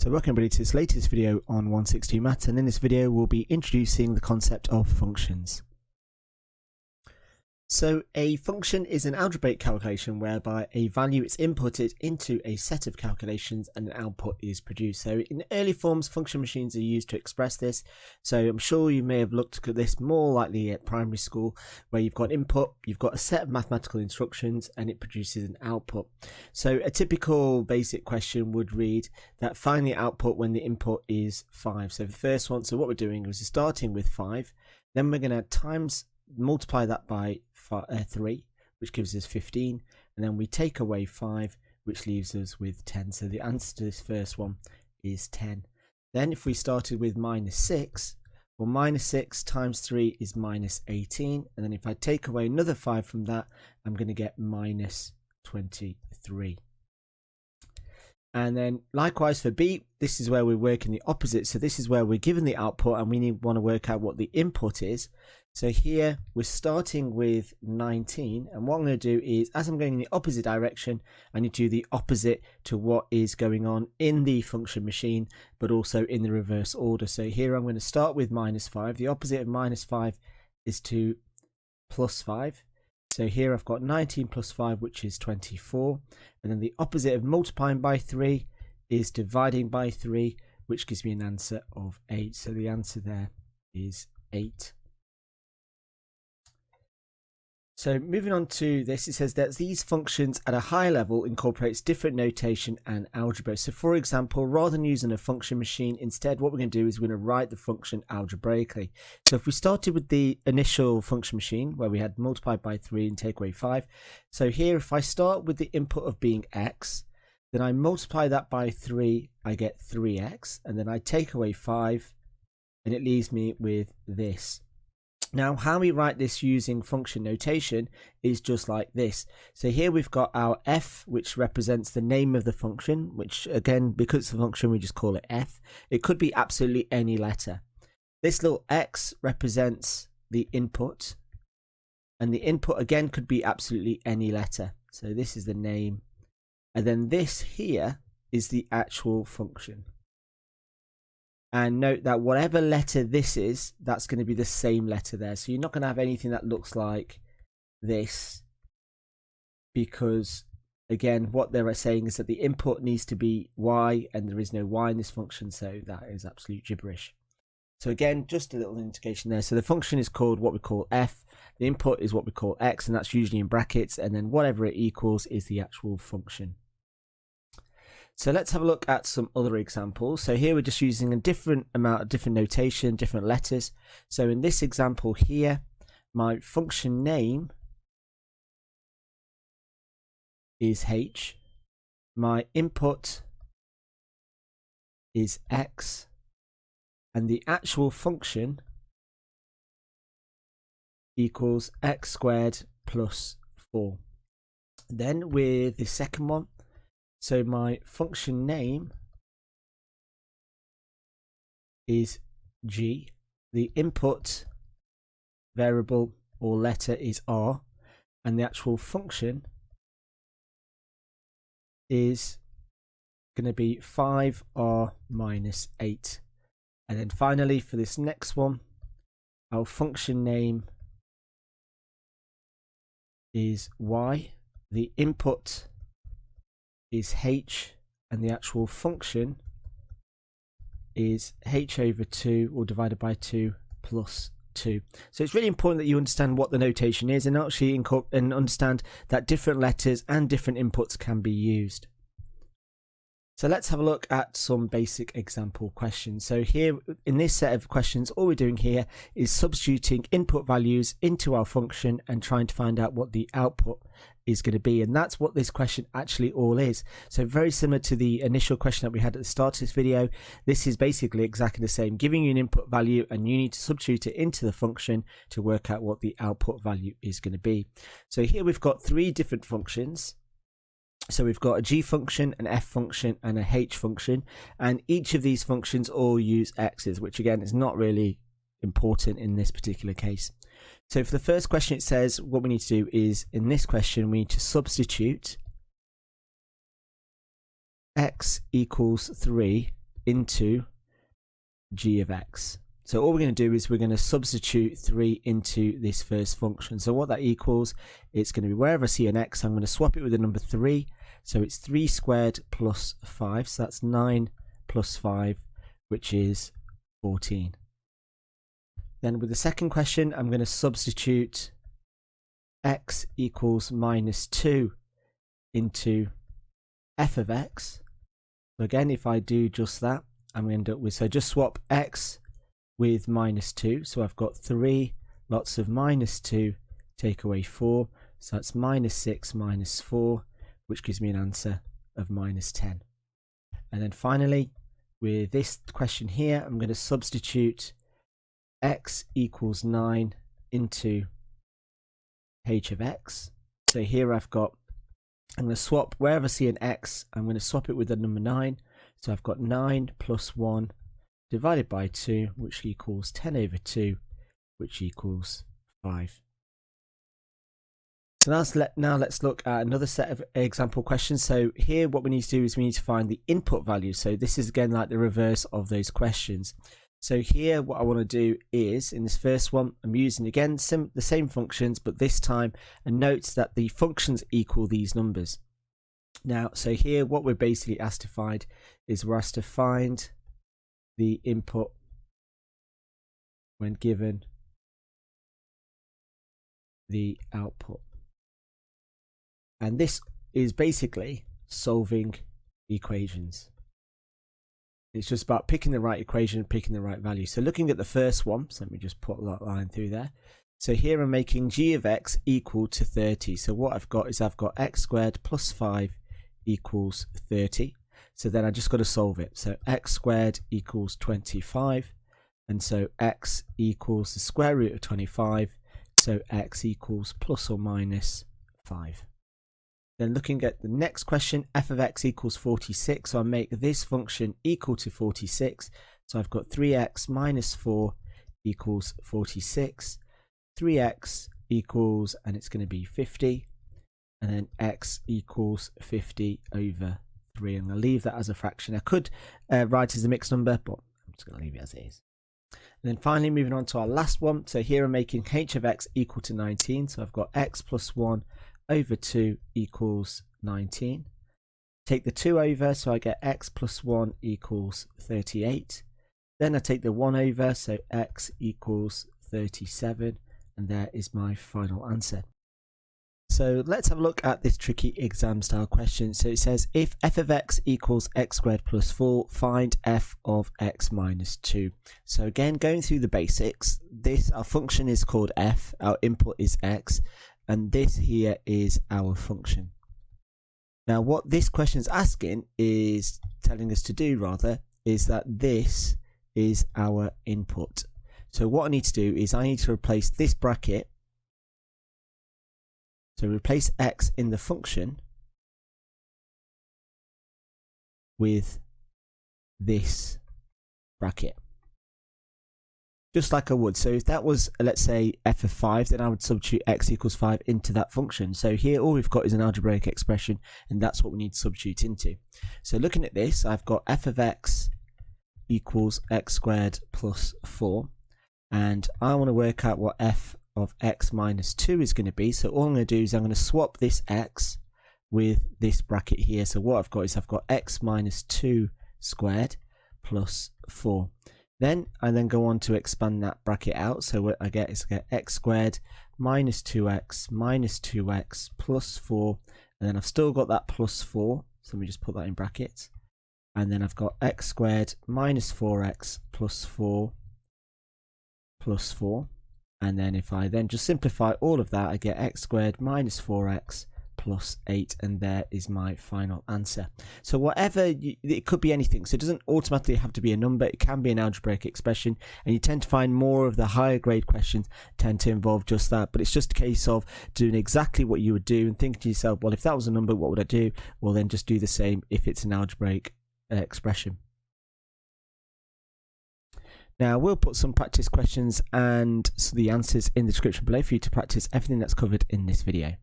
So welcome everybody to this latest video on 162 Maths, and in this video we'll be introducing the concept of functions. So a function is an algebraic calculation whereby a value is inputted into a set of calculations and an output is produced. So in early forms, function machines are used to express this. So I'm sure you may have looked at this more likely at primary school, where you've got input, you've got a set of mathematical instructions, and it produces an output. So a typical basic question would read that find the output when the input is 5. So the first one, so what we're doing is starting with 5, then we're going to multiply that by 3, which gives us 15, and then we take away 5, which leaves us with 10. So the answer to this first one is 10. Then if we started with minus 6, well, minus 6 times 3 is minus 18, and then if I take away another 5 from that, I'm going to get minus 23. And then likewise for B, this is where we're working the opposite. So this is where we're given the output and we want to work out what the input is. So here we're starting with 19, and what I'm going to do is, as I'm going in the opposite direction, I need to do the opposite to what is going on in the function machine, but also in the reverse order. So here I'm going to start with minus 5. The opposite of minus 5 is to plus 5. So here I've got 19 plus 5, which is 24. And then the opposite of multiplying by 3 is dividing by 3, which gives me an answer of 8. So the answer there is 8. So moving on to this, it says that these functions at a higher level incorporates different notation and algebra. So for example, rather than using a function machine, instead what we're going to do is we're going to write the function algebraically. So if we started with the initial function machine where we had multiplied by 3 and take away 5. So here if I start with the input of being x, then I multiply that by 3, I get 3x, and then I take away 5 and it leaves me with this. Now, how we write this using function notation is just like this. So here we've got our f, which represents the name of the function, which again, because it's a function, we just call it f. It could be absolutely any letter. This little x represents the input, and the input again could be absolutely any letter. So this is the name, and then this here is the actual function. And note that whatever letter this is, that's going to be the same letter there. So you're not going to have anything that looks like this, because again, what they're saying is that the input needs to be y, and there is no y in this function, so that is absolute gibberish. So again, just a little indication there. So the function is called what we call f, the input is what we call x, and that's usually in brackets, and then whatever it equals is the actual function. So let's have a look at some other examples. So here we're just using a different amount of different notation, different letters. So in this example here, my function name is h, my input is x, and the actual function equals x squared plus 4. Then with the second one, so my function name is g, the input variable or letter is r, and the actual function is going to be 5r minus 8. And then finally for this next one, our function name is y, the input is h, and the actual function is h over 2, or divided by 2 plus 2. So it's really important that you understand what the notation is, and actually understand that different letters and different inputs can be used. So let's have a look at some basic example questions. So here in this set of questions, all we're doing here is substituting input values into our function and trying to find out what the output is going to be, and that's what this question actually all is. So very similar to the initial question that we had at the start of this video, this is basically exactly the same, giving you an input value and you need to substitute it into the function to work out what the output value is going to be. So here we've got 3 different functions. So we've got a g function, an f function, and a h function, and each of these functions all use x's, which again is not really important in this particular case. So for the first question, it says what we need to do is, in this question, we need to substitute x equals 3 into g of x. So all we're going to do is we're going to substitute 3 into this first function. So what that equals, it's going to be wherever I see an x, I'm going to swap it with the number 3. So it's 3 squared plus 5. So that's 9 plus 5, which is 14. Then with the second question, I'm going to substitute x equals minus 2 into f of x. So again, if I do just that, I'm going to end up with, so just swap x with minus 2. So I've got 3 lots of minus 2, take away 4. So that's minus 6 minus 4, which gives me an answer of minus 10. And then finally, with this question here, I'm going to substitute x equals 9 into h of x. So here I'm going to swap, wherever I see an x, I'm going to swap it with the number 9. So I've got 9 plus 1 divided by 2, which equals 10 over 2, which equals 5. So now let's look at another set of example questions. So here what we need to do is we need to find the input value. So this is again like the reverse of those questions. So here what I want to do is, in this first one, I'm using again the same functions, but this time a note that the functions equal these numbers. Now, so here what we're basically asked to find is we're asked to find the input when given the output. And this is basically solving equations. It's just about picking the right equation, picking the right value. So looking at the first one, so let me just put that line through there. So here I'm making g of x equal to 30. So what I've got is I've got x squared plus 5 equals 30. So then I just got to solve it. So x squared equals 25. And so x equals the square root of 25. So x equals plus or minus 5. Then looking at the next question, f of x equals 46. So I make this function equal to 46. So I've got 3x minus 4 equals 46. 3x equals, and it's going to be 50. And then x equals 50 over 3. I'm going to leave that as a fraction. I could write as a mixed number, but I'm just going to leave it as it is. And then finally moving on to our last one. So here I'm making h of x equal to 19. So I've got x plus 1 over 2 equals 19. Take the 2 over, so I get x plus 1 equals 38. Then I take the 1 over, so x equals 37. And there is my final answer. So let's have a look at this tricky exam style question. So it says, if f of x equals x squared plus 4, find f of x minus 2. So again, going through the basics, our function is called f, our input is x, and this here is our function. Now what this question is asking is, telling us to do rather, is that this is our input. So what I need to do is I need to replace this bracket. So replace x in the function with this bracket, just like I would. So if that was, let's say, f of 5, then I would substitute x equals 5 into that function. So here all we've got is an algebraic expression, and that's what we need to substitute into. So looking at this, I've got f of x equals x squared plus 4, and I want to work out what f of x minus 2 is going to be. So all I'm going to do is I'm going to swap this x with this bracket here. So what I've got is I've got x minus 2 squared plus 4. Then I go on to expand that bracket out. So what I get is I get x squared minus 2x plus 4, and then I've still got that plus 4. So let me just put that in brackets. And then I've got x squared minus 4x plus 4 plus 4. And then if I then just simplify all of that, I get x squared minus 4x plus 8, and there is my final answer. So whatever, it could be anything. So it doesn't automatically have to be a number. It can be an algebraic expression, and you tend to find more of the higher grade questions tend to involve just that. But it's just a case of doing exactly what you would do and thinking to yourself, well, if that was a number, what would I do? Well, then just do the same if it's an algebraic expression. Now we'll put some practice questions and the answers in the description below for you to practice everything that's covered in this video.